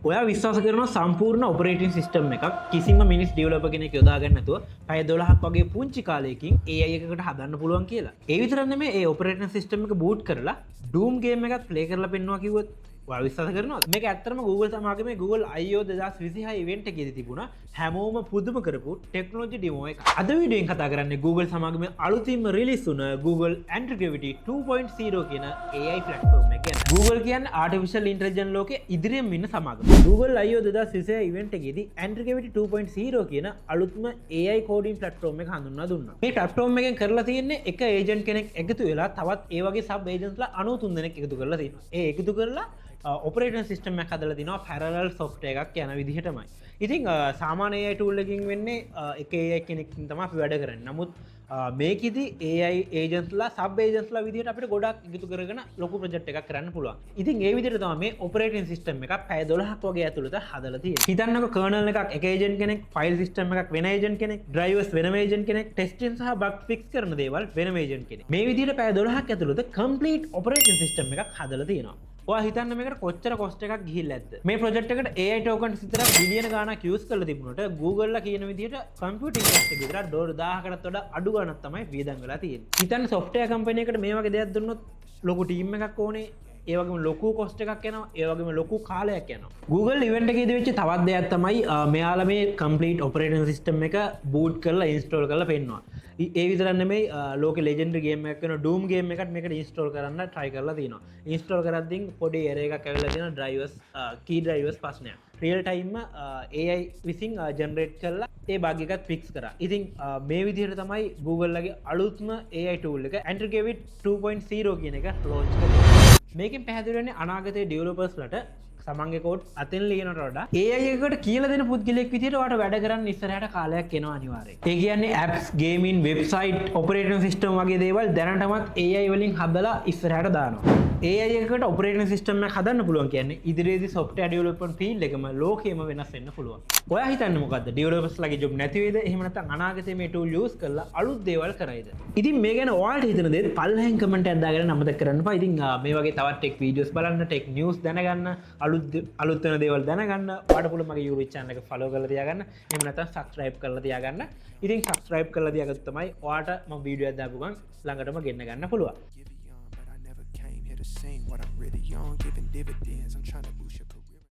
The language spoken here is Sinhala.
ඔයා විශ්වාස කරන සම්පූර්ණ ඔපරේටින් සිස්ටම් එකක් කිසිම මිනිස් ඩියවලප කෙනෙක් යොදාගන්නතුව පැය 12ක් වගේ පුංචි කාලයකින් ඒ අයකට හදන්න පුළුවන් කියලා. ඒ විතරක් නෙමේ ඒ ඔපරේටින් සිස්ටම් එක බූට් කරලා ඩූම් ගේම් එකක් ප්ලේ කරලා පෙන්වනවා කිව්වොත් ඔයා විශ්වාස කරනවද? මේක ඇත්තටම Google සමාගමේ Google I/O 2026 ඉවෙන්ට් එකේදී තිබුණා හැමෝම පුදුම කරපු ටෙක්නොලොජි ඩෙමෝ එක. අද වීඩියෝෙන් කතා කරන්නේ Google සමාගමේ අලුතින්ම රිලීස් වුණ Google Antigravity 2.0 කියන AI platform එක ගැන. Google කියන්නේ artificial intelligence ලෝකේ ඉදිරියෙන් ඉන්න සමාගම. Google I/O 2026 ඉවෙන්ට් එකේදී Antigravity 2.0 කියන අලුත්ම AI coding platform එක හඳුන්වා දුන්නා. මේ platform එකෙන් කරලා තියෙන්නේ එක ඒජන්ට් කෙනෙක් එකතු වෙලා තවත් ඒ වගේ සබ් ඒජන්ට්ලා 93 දෙනෙක් එකතු කරලා තියෙනවා. ඒ එකතු කරලා ඔපරේටින් සිස්ටම් එකක් හදලා තිනවා පැරලල් සොෆ්ට්වෙයාර් එකක් යන විදිහටමයි. ඉතින් සාමාන්‍ය AI tool එකකින් වෙන්නේ එක AI කෙනෙක්කින් තමයි අපි වැඩ කරන්නේ. නමුත් මේකෙදි AI ඒජන්ට්ලා සබ් ඒජන්ට්ලා විදිහට අපිට ගොඩක් එකතු කරගෙන ලොකු ප්‍රොජෙක්ට් එකක් කරන්න පුළුවන්. ඉතින් ඒ විදිහට තමයි මේ ඔපරේටින් සිස්ටම් එකක් පැය 12ක් වගේ ඇතුළත හදලා තියෙන්නේ. හිතන්නකෝ කර්නල් එකක් එක ඒජන්ට් කෙනෙක්, ෆයිල් සිස්ටම් එකක් වෙන ඒජන්ට් කෙනෙක්, ඩ්‍රයිවර්ස් වෙනම ඒජන්ට් කෙනෙක්, ටෙස්ටින් සහ බග් ෆික්ස් කරන දේවල් වෙනම ඒජන්ට් කෙනෙක්. මේ විදිහට පැය 12ක් ඇතුළත කම්ප්ලීට් ඔපරේටින් සිස්ටම් එකක් හදලා තියෙනවා. ඔයා හිතන්න මේකට කොච්චර කොස්ට් එකක් ගිහිල්ලා ඇද්ද? මේ ප්‍රොජෙක්ට් එකට AI ටෝකන්ස් විතරක් බිලියන ගාණක් යූස් කරලා තිබුණාට Google ලා කියන විදිහට කම්පියුටින් කොස්ට් එක විතර $1000කටත් වඩා අඩු ගාණක් තමයි වියදම් වෙලා තියෙන්නේ. හිතන්න සොෆ්ට්වෙයාර් කම්පැනි එකකට මේ වගේ දෙයක් දුන්නොත් ලොකු ටීම් එකක් ඕනේ. ඒ වගේම ලොකු කොස්ට් එකක් යනවා. ඒ වගේම ලොකු කාලයක් යනවා. Google ඉවෙන්ට් එකේදී වෙච්ච තවත් දෙයක් තමයි මෙයාලා මේ කම්ප්ලීට් ඔපරේටින් සිස්ටම් එක බූට් කරලා ඉන්ස්ටෝල් කරලා පෙන්නනවා. ඒ විතරක් නෙමෙයි ලෝකේ ලෙජෙන්ඩරි ගේම් එකක් වෙන Doom ගේම් එකත් මේකට ඉන්ස්ටෝල් කරන්න try කරලා තිනවා. ඉන්ස්ටෝල් කරද්දී පොඩි error එකක් ඇවිල්ලා තියෙනවා drivers key drivers ප්‍රශ්නයක්. රියල් ටයිම් AI විසින් ජෙනරේට් කරලා ඒ බග් එකත් ෆික්ස් කරා. ඉතින් මේ විදිහට තමයි Google ලගේ අලුත්ම AI tool එක Antigravity 2.0 කියන එක launch කරන්නේ. මේකෙන් පැහැදිලි වෙන්නේ අනාගතයේ ඩෙවලොපර්ස්ලට සමන්ගේ කෝඩ් අතෙන් ලියනට වඩා AI එකකට කියලා දෙන පුද්ගලයෙක් විදිහට ඔයාලට වැඩ කරන්න ඉස්සරහට කාලයක් එනවා අනිවාර්යයෙන්. ඒ කියන්නේ apps, gaming, website, operating system වගේ දේවල් දැනටමත් AI වලින් හදලා ඉස්සරහට දානවා. AI එකකට operating system එකක් හදන්න පුළුවන් කියන්නේ ඉදිරියේදී software development field එකම ලෝකෙම වෙනස් වෙන්න පුළුවන්. ඔයා හිතන්නේ මොකද්ද? developers ලගේ job නැති වෙයිද? එහෙම නැත්නම් අනාගතයේ මේ tool use කරලා අලුත් දේවල් කරයිද? ඉතින් මේ ගැන ඔයාලට හිතන දේ පල්ලෙහෙන් comment එකක් දාගෙන අමතක කරන්න එපා. ඉතින් මේ වගේ තවත් tech videos බලන්න, tech news දැනගන්න, අලුත් වෙන දේවල් දැනගන්න ඔයාලට පුළුවන් මගේ YouTube channel එක follow කරලා තියාගන්න. එහෙම නැත්නම් subscribe කරලා තියාගන්න. ඉතින් subscribe කරලා තියාගත්තොත් තමයි ඔයාලට මම වීඩියෝ එකක් දාපු ගමන් ළඟටම ගෙන්න ගන්න පුළුවන්. What I'm really on, giving dividends. I'm trying to boost your